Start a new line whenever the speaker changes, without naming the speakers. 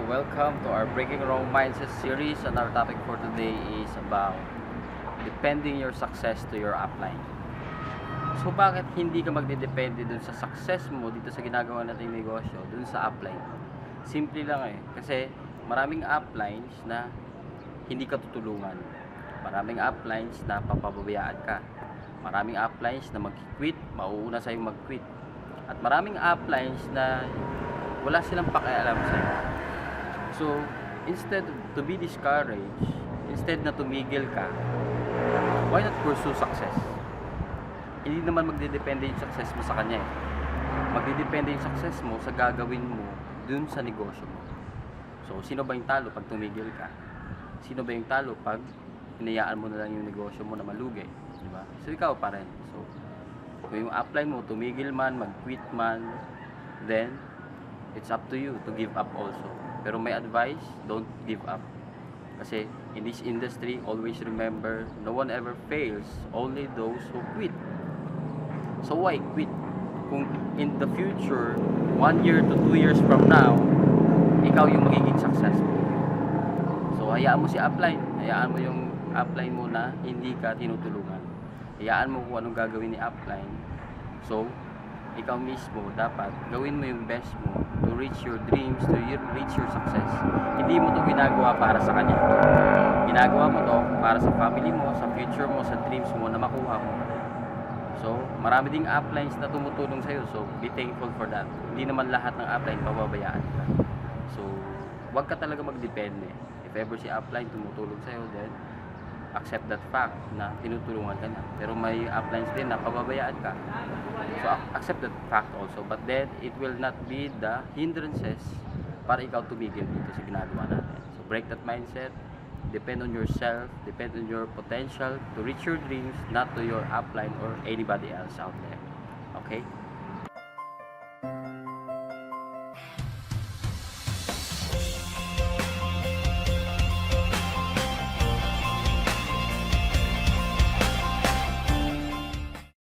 welcome to our Breaking Wrong Mindset series, and our topic for today is about depending your success to your upline. So bakit hindi ka magdedepende dun sa success mo dito sa ginagawa nating negosyo dun sa upline? Simple lang kasi maraming uplines na hindi ka tutulungan. Maraming uplines na papababayaan ka. Maraming uplines na mag-quit, mauuna sa'yo mag-quit. At maraming uplines na wala silang pakialam sa'yo. So, instead to be discouraged, instead na tumigil ka, why not pursue success? Hindi naman magdedepende yung success mo sa kanya Magdedepende yung success mo sa gagawin mo dun sa negosyo mo. So, sino ba yung talo pag tumigil ka? Sino ba yung talo pag hinayaan mo na lang yung negosyo mo na malugi? Diba? So, ikaw pa rin. So, kung yung upline mo tumigil man, mag-quit man, then it's up to you to give up also. Pero my advice, don't give up. Kasi in this industry, always remember, no one ever fails, only those who quit. So why quit? Kung in the future, 1 year to 2 years from now, ikaw yung magiging successful. So hayaan mo si upline, hayaan mo yung upline mo na hindi ka tinutulungan. Hayaan mo kung anong gagawin ni upline. So, ikaw mismo dapat gawin mo yung best mo to reach your dreams, to reach your success. Hindi mo to ginagawa para sa kanya. Ginagawa mo to para sa family mo, sa future mo, sa dreams mo na makuha mo. So, marami ding uplines na tumutulong sa'yo. So, be thankful for that. Hindi naman lahat ng upline pababayaan ka. So, wag ka talaga magdepende. If ever si upline tumutulong sa'yo, then accept that fact na tinutulungan ka niya. Pero may uplines din na pababayaan ka. So accept that fact also, but then it will not be the hindrances para ikaw tumigil dito sa ginagawa natin. So break that mindset, depend on yourself, depend on your potential to reach your dreams, not to your upline or anybody else out there. Okay?